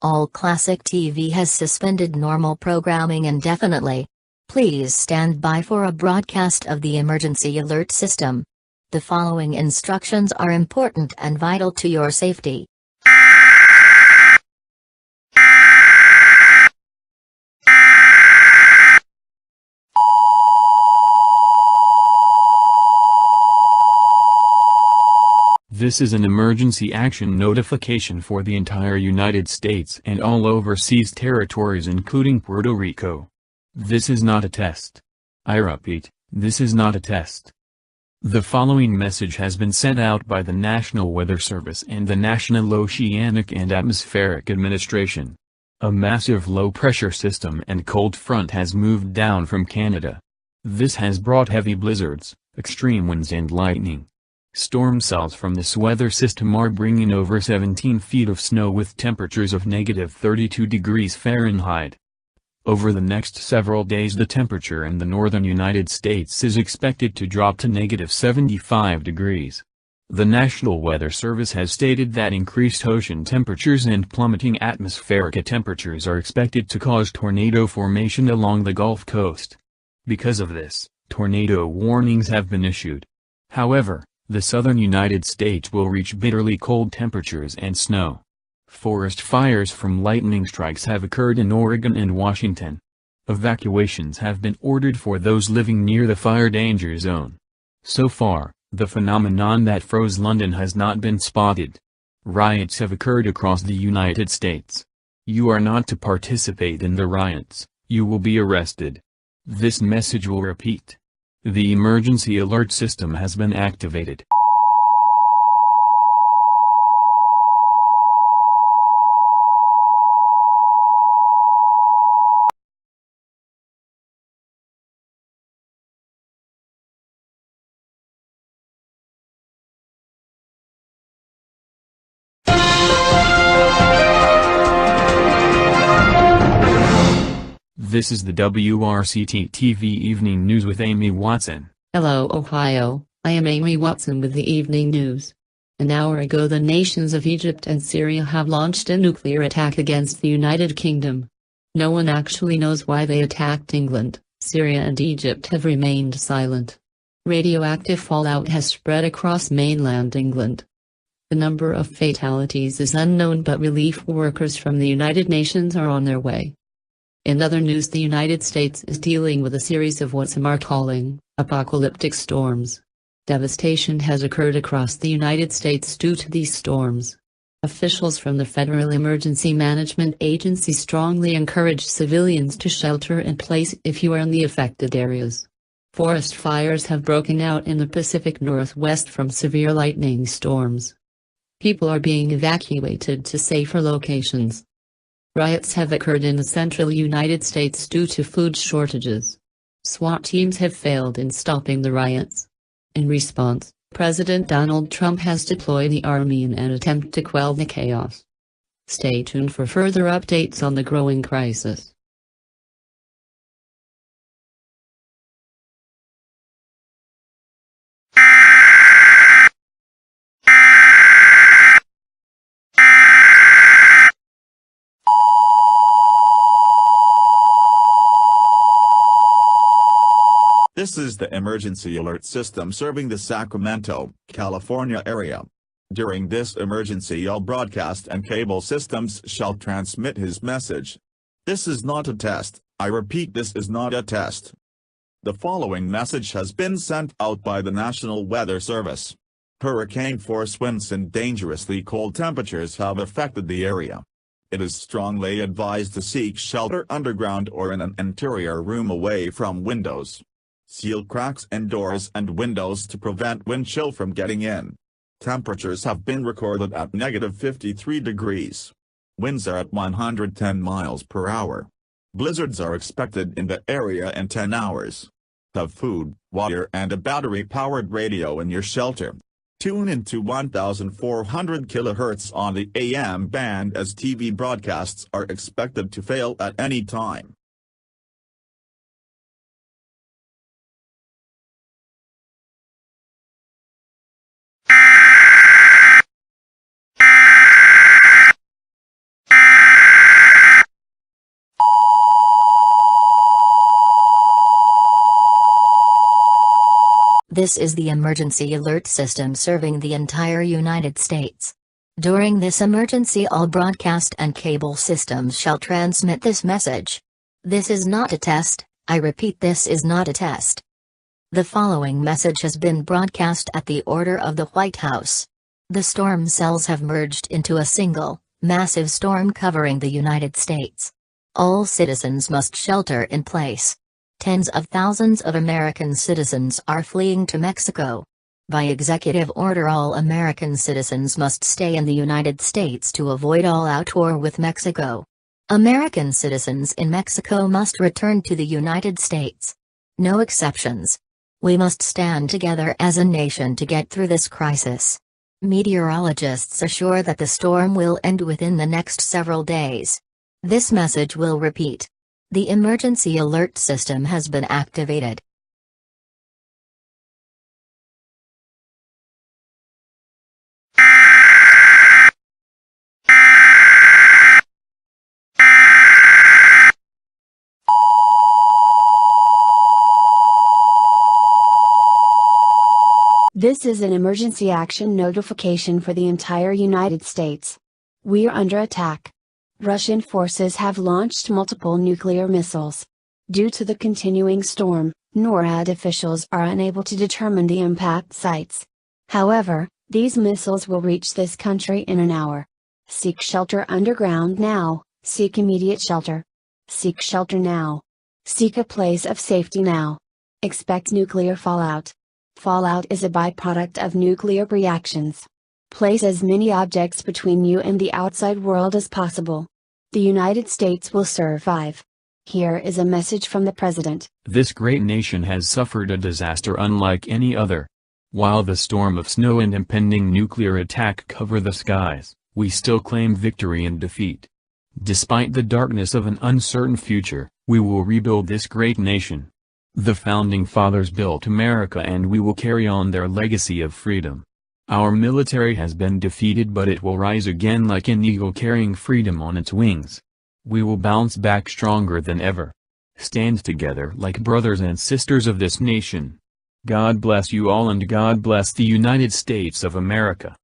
All classic TV has suspended normal programming indefinitely. Please stand by for a broadcast of the emergency alert system. The following instructions are important and vital to your safety. This is an emergency action notification for the entire United States and all overseas territories including Puerto Rico. This is not a test. I repeat, this is not a test. The following message has been sent out by the National Weather Service and the National Oceanic and Atmospheric Administration. A massive low-pressure system and cold front has moved down from Canada. This has brought heavy blizzards, extreme winds and lightning. Storm cells from this weather system are bringing over 17 feet of snow with temperatures of -32°F. Over the next several days the temperature in the northern United States is expected to drop to -75°. The National Weather Service has stated that increased ocean temperatures and plummeting atmospheric temperatures are expected to cause tornado formation along the Gulf Coast. Because of this, tornado warnings have been issued. However, the southern United States will reach bitterly cold temperatures and snow. Forest fires from lightning strikes have occurred in Oregon and Washington. Evacuations have been ordered for those living near the fire danger zone. So far, the phenomenon that froze London has not been spotted. Riots have occurred across the United States. You are not to participate in the riots, you will be arrested. This message will repeat. The emergency alert system has been activated. This is the WRCT-TV Evening News with Amy Watson. Hello Ohio, I am Amy Watson with the Evening News. An hour ago the nations of Egypt and Syria have launched a nuclear attack against the United Kingdom. No one actually knows why they attacked England. Syria and Egypt have remained silent. Radioactive fallout has spread across mainland England. The number of fatalities is unknown, but relief workers from the United Nations are on their way. In other news, the United States is dealing with a series of what some are calling apocalyptic storms. Devastation has occurred across the United States due to these storms. Officials from the Federal Emergency Management Agency strongly encourage civilians to shelter in place if you are in the affected areas. Forest fires have broken out in the Pacific Northwest from severe lightning storms. People are being evacuated to safer locations. Riots have occurred in the central United States due to food shortages. SWAT teams have failed in stopping the riots. In response, President Donald Trump has deployed the army in an attempt to quell the chaos. Stay tuned for further updates on the growing crisis. This is the emergency alert system serving the Sacramento, California area. During this emergency, all broadcast and cable systems shall transmit his message. This is not a test. I repeat, this is not a test. The following message has been sent out by the National Weather Service. Hurricane-force winds and dangerously cold temperatures have affected the area. It is strongly advised to seek shelter underground or in an interior room away from windows. Seal cracks in doors and windows to prevent wind chill from getting in. Temperatures have been recorded at -53°. Winds are at 110 miles per hour. Blizzards are expected in the area in 10 hours. Have food, water and a battery-powered radio in your shelter. Tune into 1400 kHz on the AM band as TV broadcasts are expected to fail at any time. This is the emergency alert system serving the entire United States. During this emergency, all broadcast and cable systems shall transmit this message. This is not a test, I repeat, this is not a test. The following message has been broadcast at the order of the White House. The storm cells have merged into a single, massive storm covering the United States. All citizens must shelter in place. Tens of thousands of American citizens are fleeing to Mexico. By executive order, all American citizens must stay in the United States to avoid all-out war with Mexico. American citizens in Mexico must return to the United States. No exceptions. We must stand together as a nation to get through this crisis. Meteorologists assure that the storm will end within the next several days. This message will repeat. The emergency alert system has been activated. This is an emergency action notification for the entire United States. We are under attack. Russian forces have launched multiple nuclear missiles. Due to the continuing storm, NORAD officials are unable to determine the impact sites. However, these missiles will reach this country in an hour. Seek shelter underground now, seek immediate shelter. Seek shelter now. Seek a place of safety now. Expect nuclear fallout. Fallout is a byproduct of nuclear reactions. Place as many objects between you and the outside world as possible. The United States will survive. Here is a message from the President. This great nation has suffered a disaster unlike any other. While the storm of snow and impending nuclear attack cover the skies, we still claim victory and defeat. Despite the darkness of an uncertain future, we will rebuild this great nation. The Founding Fathers built America, and we will carry on their legacy of freedom. Our military has been defeated, but it will rise again like an eagle carrying freedom on its wings. We will bounce back stronger than ever. Stand together like brothers and sisters of this nation. God bless you all, and God bless the United States of America.